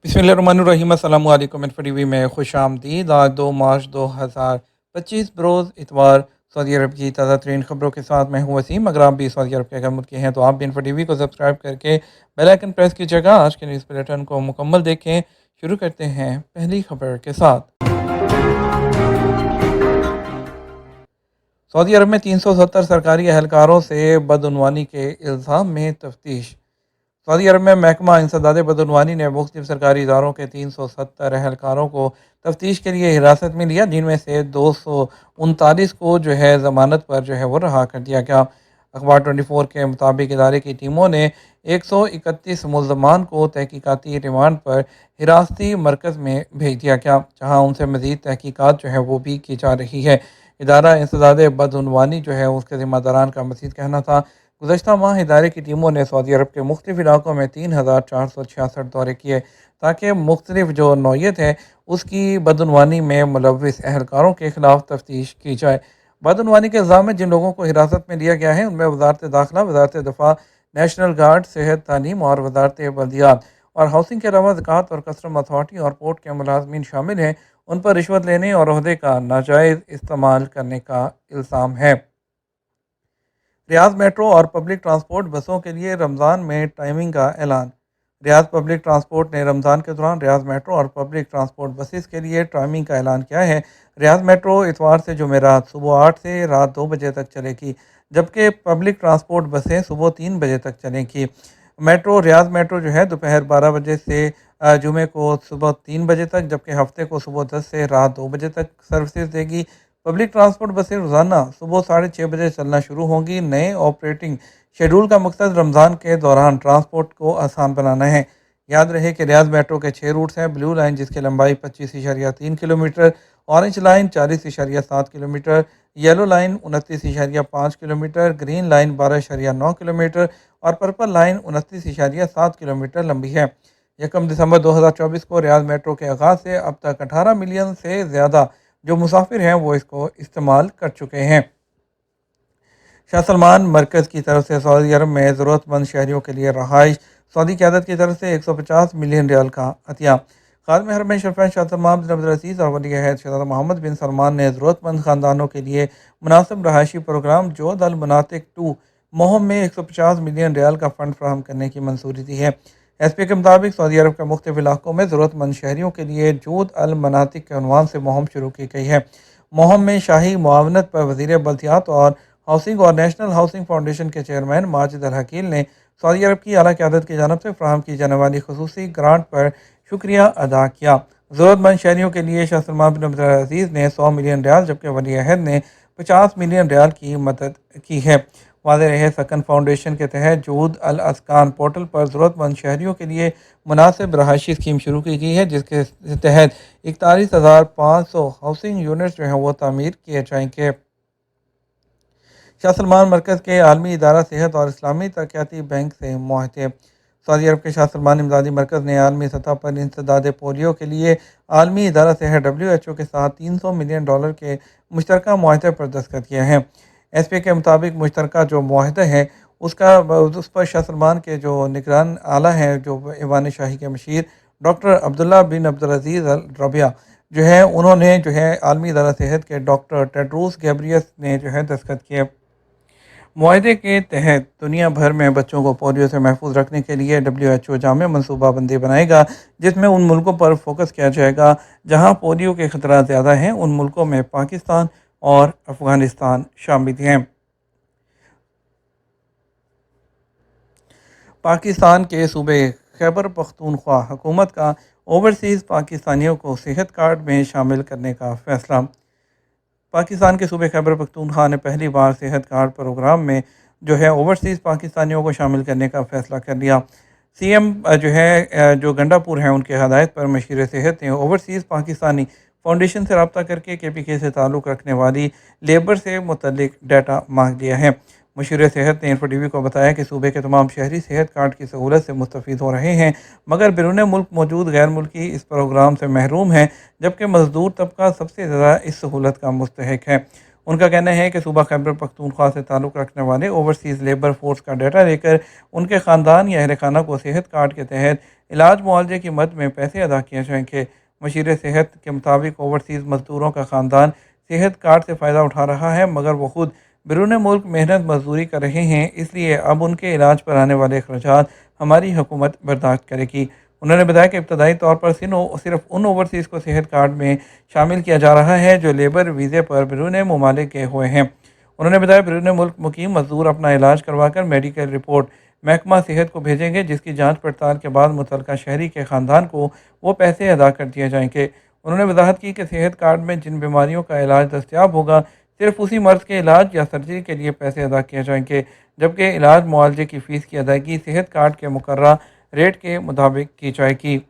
बिस्मिल्लाहिर्रहमानिर्रहीम। अस्सलामु अलैकुम। टीवी में खुश आमदीद। आज 2 मार्च 2025 बरोज़ इतवार। सऊदी अरब की ताज़ा तरीन खबरों के साथ मैं हूँ वसीम। अगर आप भी सऊदी अरब के अगर मुल्क के हैं तो आप भी इन्फो टीवी को सब्सक्राइब करके बेल आइकन प्रेस कीजिएगा। आज के न्यूज़ बुलेटिन को मुकम्मल देखें। शुरू करते हैं पहली खबर के साथ। सऊदी अरब में 370 सरकारी एहलकारों से बदउनवानी के इल्ज़ाम में तफ्तीश। सऊदी अरब में महकमा इंसदाद बदउनवानी ने मुख्तलिफ सरकारी इदारों के 370 एहलकारों को तफ्तीश के लिए हिरासत में लिया, जिनमें से 239 को जो है ज़मानत पर जो है वो रहा कर दिया गया। अखबार 24 के मुताबिक इदारे की टीमों ने 131 मुल्ज़मान को तहकीकाती रिमांड पर हिरासती मरकज़ में भेज दिया गया, जहाँ उनसे मज़ीद तहकीकात जो है वो भी की जा रही है। इदारा इंसदाद बदउनवानी जो है उसके ज़िम्मेदारान का मज़ीद कहना था, गुज़श्ता माह इदारे की टीमों ने सऊदी अरब के मुख्तलिफ इलाकों में 3466 दौरे किए, ताकि मुख्तलिफ जो नौयत है उसकी बदउनवानी में मुलविस एहलकारों के ख़िलाफ़ तफ्तीश की जाए। बदउनवानी के इल्ज़ाम में जिन लोगों को हिरासत में लिया गया है उनमें वजारत दाखिला, वजारत दफ़ा, नेशनल गार्ड, सेहत, तालीम और वजारत बल्दियात और हाउसिंग के अलावा ज़कात और कस्टम अथॉरिटी और पोर्ट के मुलाजमीन शामिल हैं। उन पर रिश्वत लेने और ओहदे का नाजायज़ इस्तेमाल करने का इल्ज़ाम है। रियाद मेट्रो और पब्लिक ट्रांसपोर्ट बसों के लिए रमज़ान में टाइमिंग का ऐलान। रियाद पब्लिक ट्रांसपोर्ट ने रमज़ान के दौरान रियाद मेट्रो और पब्लिक ट्रांसपोर्ट बसेस के लिए टाइमिंग का ऐलान किया है। रियाद मेट्रो इतवार से जुमेरात सुबह 8 से रात 2 बजे तक चलेगी, जबकि पब्लिक ट्रांसपोर्ट बसें सुबह 3 बजे तक चलेंगी। रियाद मेट्रो जो है दोपहर 12 बजे से जुमे को सुबह 3 बजे तक, जबकि हफ्ते को सुबह 10 से रात 2 बजे तक सर्विसेज देगी। पब्लिक ट्रांसपोर्ट बसें रोज़ाना सुबह 6:30 बजे चलना शुरू होंगी। नए ऑपरेटिंग शेड्यूल का मकसद रमज़ान के दौरान ट्रांसपोर्ट को आसान बनाना है। याद रहे कि रियाद मेट्रो के 6 रूट्स हैं। ब्लू लाइन जिसकी लंबाई 25.3 kilometre, orange line 40.7 kilometre, yellow line 29.5 kilometre, green line 12.9 kilometre और पर्पल लाइन 29.7 किलोमीटर लंबी है। 1 दिसंबर 2024 को रियाद मेट्रो के आगाज़ से अब तक 18 मिलियन से ज़्यादा जो मुसाफिर हैं वो इसको इस्तेमाल कर चुके हैं। शाह सलमान मरकज़ की तरफ से सऊदी अरब में ज़रूरतमंद शहरियों के लिए रहाइश। सऊदी क़यादत की तरफ से 150 मिलियन रियाल का अतिया। खादिम हरमैन शरीफैन शाह सलमान बिन अब्दुल अज़ीज़ और वली अहद शहज़ादा मोहम्मद बिन सलमान ने ज़रूरतमंद ख़ानदानों के लिए मुनासिब रहायशी प्रोग्राम जोद अल मनातिक 2 मुहिम में 150 मिलियन रियाल का फ़ंड फराहम करने की मंजूरी दी है। एसपी के मुताबिक सऊदी अरब के मुख्तलिफ इलाकों में ज़रूरतमंद शहरियों के लिए जोद अल मनातिक के उन्वान से मुहिम शुरू की गई है। मुहिम में शाही मुआवनत पर वज़ीर बल्दियात और हाउसिंग और नेशनल हाउसिंग फाउंडेशन के चेयरमैन माजिद अल हकील ने सऊदी अरब की आला क़यादत की जानब से फराहम की जाने वाली खुसूसी ग्रांट पर शुक्रिया अदा किया। ज़रूरतमंद शहरियों के लिए शाह सलमान बिन अब्दुल अज़ीज़ ने 100 मिलियन रियाल, जबकि वली अहद ने 50 मिलियन रियाल की मदद की है। वाज़ेह रहे, सकन फाउंडेशन के तहत जूद अल अस्कान पोर्टल पर ज़रूरतमंद शहरियों के लिए मुनासिब रहायशी स्कीम शुरू की गई है, जिसके तहत 41,500 हाउसिंग यूनिट्स जो हैं वो तामीर किए जाएंगे। शाह सलमान मरकज़ के आलमी इदारा सेहत और इस्लामी तरक्याती बैंक से मुआहदे। सऊदी अरब के शाह सलमान इमदादी मरकज़ ने आलमी सतह पर इंसदाद पोलियो के लिए आलमी इदारा सेहत WHO के साथ $300 मिलियन के मुश्तरका मुआहदे पर दस्तखत किए हैं। SP के मुताबिक मुश्तरका जो मुआहदा है उस पर शाह सलमान के जो निगरान आला हैं, जो ईवान शाही के मशीर डॉक्टर अब्दुल्ला बिन अब्दुल अज़ीज़ अल रबिया जो है, उन्होंने जो है आलमी इदारा सेहत के डॉक्टर टेड्रोस गैब्रियस ने जो है दस्तखत किए। मुआहदे के तहत दुनिया भर में बच्चों को पोलियो से महफूज रखने के लिए WHO जामे मनसूबाबंदी बनाएगा, जिसमें उन मुल्कों पर फोकस किया जाएगा जहां पोलियो के ख़तरा ज़्यादा हैं। उन मुल्कों में पाकिस्तान और अफ़गानिस्तान शामिल हैं। पाकिस्तान के सूबे खैबर पख्तूनख्वा हुकूमत का ओवरसीज़ पाकिस्तानियों को सेहत कार्ड में शामिल करने का फ़ैसला। पाकिस्तान के सूबे खैबर पख्तूनख्वा ने पहली बार सेहत कार्ड प्रोग्राम में जो है ओवरसीज़ पाकिस्तानियों को शामिल करने का फ़ैसला कर लिया। CM जो है जो गंडापुर हैं, उनके हदायत पर मशीर सेहत ने ओवरसीज़ पाकिस्तानी फाउंडेशन से रब्ता करके KPK से ताल्लुक़ रखने वाली लेबर से मुतल्लिक डाटा मांग लिया है। मशीर सेहत ने इन्फो टीवी को बताया कि सूबे के तमाम शहरी सेहत कार्ड की सहूलत से मुस्तफ़ीद हो रहे हैं, मगर बैरून मुल्क मौजूद गैर मुल्की इस प्रोग्राम से महरूम हैं, जबकि मजदूर तबका सबसे ज़्यादा इस सहूलत का मुस्तहिक है। उनका कहना है कि सूबा खैबर पख्तूनख्वा से ताल्लुक़ रखने वाले ओवरसीज़ लेबर फोर्स का डाटा लेकर उनके ख़ानदान या अहल खाना को सेहत कार्ड के तहत इलाज मुआवजे की मद में पैसे अदा किए जाएंगे। मशीर सेहत के मुताबिक ओवरसीज़ मजदूरों का ख़ानदान सेहत कार्ड से फ़ायदा उठा रहा है, मगर वो खुद बैरून मुल्क मेहनत मजदूरी कर रहे हैं, इसलिए अब उनके इलाज पर आने वाले अखराजात हमारी हुकूमत बर्दाश्त करेगी। उन्होंने बताया कि इब्तदाई तौर पर सिर्फ उन ओवरसीज़ को सेहत कार्ड में शामिल किया जा रहा है जो लेबर वीज़े पर बैरून ममालिक गए हुए हैं। उन्होंने बताया बैरून मुल्क मुकीम मजदूर अपना इलाज करवाकर मेडिकल रिपोर्ट महकमा सेहत को भेजेंगे, जिसकी जांच पड़ताल के बाद मुतलका शहरी के ख़ानदान को वो पैसे अदा कर दिए जाएंगे। उन्होंने वजाहत की कि सेहत कार्ड में जिन बीमारियों का इलाज दस्तियाब होगा, सिर्फ उसी मर्ज़ के इलाज या सर्जरी के लिए पैसे अदा किए जाएंगे, जबकि इलाज मुआवजे की फ़ीस की अदायगी सेहत कार्ड के मुकर्रर रेट के मुताबिक की जाएगी।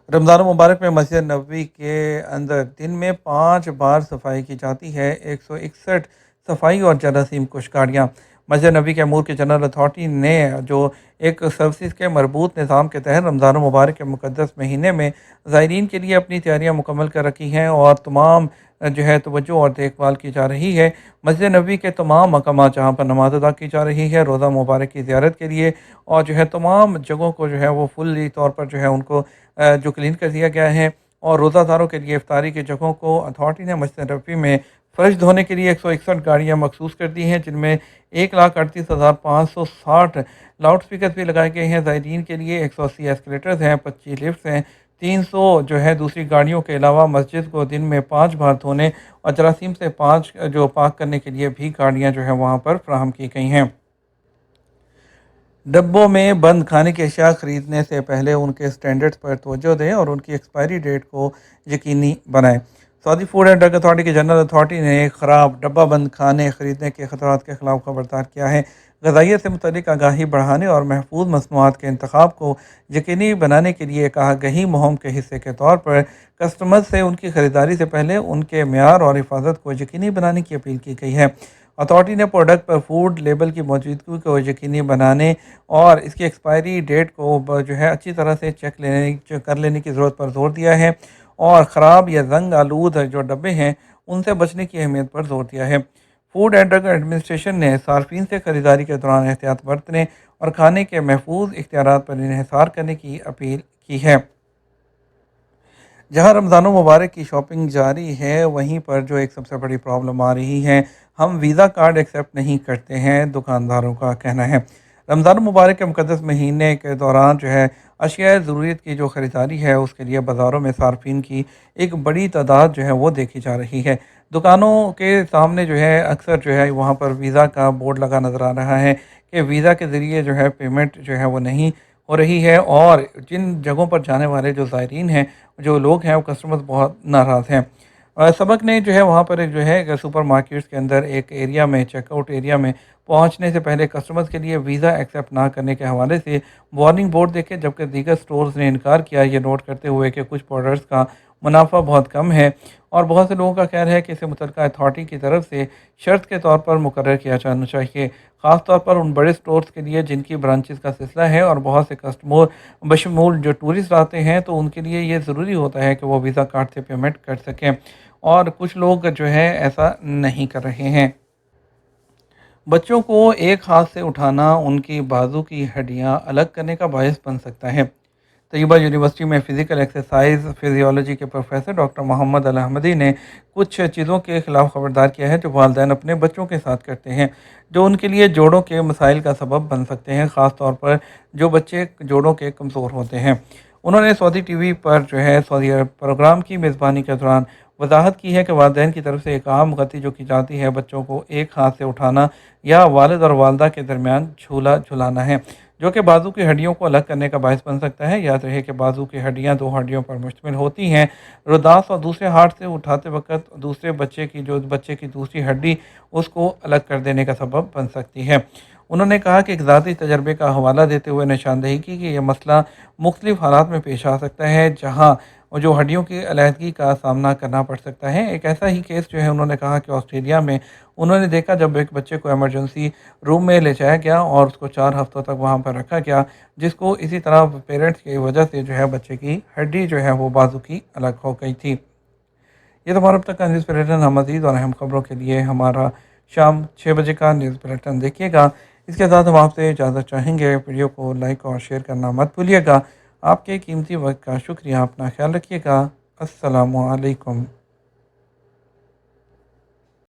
रमज़ान मुबारक में मस्जिद नबवी के अंदर दिन में 5 बार सफाई की जाती है। 161 सफाई और जरासीम कुछ गाड़ियाँ। मस्जिद नबी के अमूर की जनरल अथॉरिटी ने जो एक सर्विस के मरबूत निज़ाम के तहत रमज़ान मुबारक के मुक़द्दस महीने में ज़ायरीन के लिए अपनी तैयारियाँ मुकम्मल कर रखी हैं और तमाम जो है तवज्जो और देखभाल की जा रही है। मस्जिद नबी के तमाम मकामात जहाँ पर नमाज अदा की जा रही है, रोज़ा मुबारक की ज़ियारत के लिए, और जो है तमाम जगहों को जो है वो फुल्ली तौर पर जो है उनको जो क्लीन कर दिया गया है। और रोज़ादारों के लिए इफ्तारी की जगहों को अथॉरिटी ने मस्जिद नबी में फ़र्श धोने के लिए 161 गाड़ियाँ मखसूस कर दी हैं, जिनमें 1,38,560 लाउड स्पीकर भी लगाए गए हैं। ज़ायरीन के लिए 180 एस्केलेटर्स हैं, 25 लिफ्ट्स हैं, 300 जो है दूसरी गाड़ियों के अलावा मस्जिद को दिन में 5 बार धोने और जरासीम से 5 जो पाक करने के लिए भी गाड़ियाँ जो है वहाँ पर फ्राहम की गई हैं। डब्बों में बंद खाने की अशिया खरीदने से पहले उनके स्टैंडर्ड्स पर तवज्जो दें और उनकी एक्सपायरी डेट को यकीनी बनाएं। Saudi food and drug authority की जनरल अथॉरिटी ने ख़राब डब्बा बंद खाने खरीदने के खतरात के खिलाफ खबरदार किया है। ग़ज़ाइयत से मुतल्लिक़ आगाही बढ़ाने और महफूज मसनूआत के इंतखाब को यकीनी बनाने के लिए एक आगाही मुहिम के हिस्से के तौर पर कस्टमर्स से उनकी ख़रीदारी से पहले उनके मेयार और हिफाजत को यकीनी बनाने की अपील की गई है। अथॉरिटी ने प्रोडक्ट पर फूड लेबल की मौजूदगी को यकीनी बनाने और इसकी एक्सपायरी डेट को जो है अच्छी तरह से चेक कर लेने की ज़रूरत पर जोर दिया है, और ख़राब या जंग आलूद जो डब्बे हैं उनसे बचने की अहमियत पर जोर दिया है। फूड एंड ड्रग एडमिनिस्ट्रेशन ने सार्फिन से ख़रीदारी के दौरान एहतियात बरतने और खाने के महफूज इख्तियारात पर इन्हिसार करने की अपील की है। जहाँ रमज़ान मुबारक की शॉपिंग जारी है, वहीं पर जो एक सबसे बड़ी प्रॉब्लम आ रही है, हम वीज़ा कार्ड एक्सेप्ट नहीं करते हैं, दुकानदारों का कहना है। रमज़ान मुबारक के मुक़द्दस महीने के दौरान जो है अशिया ज़रूरत की जो ख़रीदारी है, उसके लिए बाज़ारों में सार्फिन की एक बड़ी तादाद जो है वो देखी जा रही है। दुकानों के सामने जो है अक्सर जो है वहाँ पर वीज़ा का बोर्ड लगा नज़र आ रहा है कि वीज़ा के ज़रिए जो है पेमेंट जो है वो नहीं हो रही है, और जिन जगहों पर जाने वाले जो ज़ायरीन हैं, जो लोग हैं, वो कस्टमर्स बहुत नाराज़ हैं। सबक ने जो है वहाँ पर एक जो है सुपर मार्केट्स के अंदर एक एरिया में चेकआउट एरिया में पहुँचने से पहले कस्टमर्स के लिए वीज़ा एक्सेप्ट ना करने के हवाले से वार्निंग बोर्ड देखे, जबकि दीगर स्टोर्स ने इनकार किया, ये नोट करते हुए कि कुछ प्रोडक्ट्स का मुनाफा बहुत कम है, और बहुत से लोगों का कहना है कि इसे मुतल्लिका अथॉरिटी की तरफ से शर्त के तौर पर मुकर्रर किया जाना चाहिए, ख़ास तौर पर उन बड़े स्टोर्स के लिए जिनकी ब्रांचेस का सिलसिला है और बहुत से कस्टमर बशमूल जो टूरिस्ट आते हैं, तो उनके लिए ये ज़रूरी होता है कि वो वीज़ा कार्ड से पेमेंट कर सकें, और कुछ लोग जो है ऐसा नहीं कर रहे हैं। बच्चों को एक हाथ से उठाना उनकी बाजू की हड्डियां अलग करने का बायस बन सकता है। तैयबा यूनिवर्सिटी में फ़िज़िकल एक्सरसाइज फिजियोलॉजी के प्रोफेसर डॉक्टर मोहम्मद अल अहमदी ने कुछ चीज़ों के ख़िलाफ़ खबरदार किया है जो वालिदैन अपने बच्चों के साथ करते हैं, जो उनके लिए जोड़ों के मसाइल का सबब बन सकते हैं, ख़ास तौर पर जो बच्चे जोड़ों के कमज़ोर होते हैं। उन्होंने सऊदी टीवी पर जो है सऊदी अरब प्रोग्राम की मेज़बानी के दौरान वजाहत की है कि वालिदैन की तरफ से एक आम गलती जो की जाती है, बच्चों को एक हाथ से उठाना या वालिद और वालदा के दरमियान झूला झुलाना है, जो कि बाजू की हड्डियों को अलग करने का बायस बन सकता है। याद रहे कि बाजू की हड्डियां दो हड्डियों पर मुश्तमिल होती हैं। रुदास और दूसरे हाथ से उठाते वक्त दूसरे बच्चे की दूसरी हड्डी उसको अलग कर देने का सबब बन सकती है। उन्होंने कहा कि एक ज़ाती तजर्बे का हवाला देते हुए निशानदेही की कि यह मसला मुख्तलिफ हालात में पेश आ सकता है, जहाँ और जो हड्डियों की अलहदगी का सामना करना पड़ सकता है। एक ऐसा ही केस जो है उन्होंने कहा कि ऑस्ट्रेलिया में उन्होंने देखा जब एक बच्चे को इमरजेंसी रूम में ले जाया गया और उसको 4 हफ्तों तक वहाँ पर रखा गया, जिसको इसी तरह पेरेंट्स की वजह से जो है बच्चे की हड्डी जो है वो बाजू की अलग हो गई थी। ये तो हमारा अब तक का न्यूज़ बुलेटिन। हम मज़ीद और अहम खबरों के लिए हमारा शाम 6 बजे का न्यूज़ बुलेटिन देखिएगा। इसके साथ हम आपसे इजाज़त चाहेंगे। वीडियो को लाइक और शेयर करना मत भूलिएगा। آپ کے قیمتی وقت کا شکریہ، اپنا خیال رکھیے گا۔ السلام علیکم۔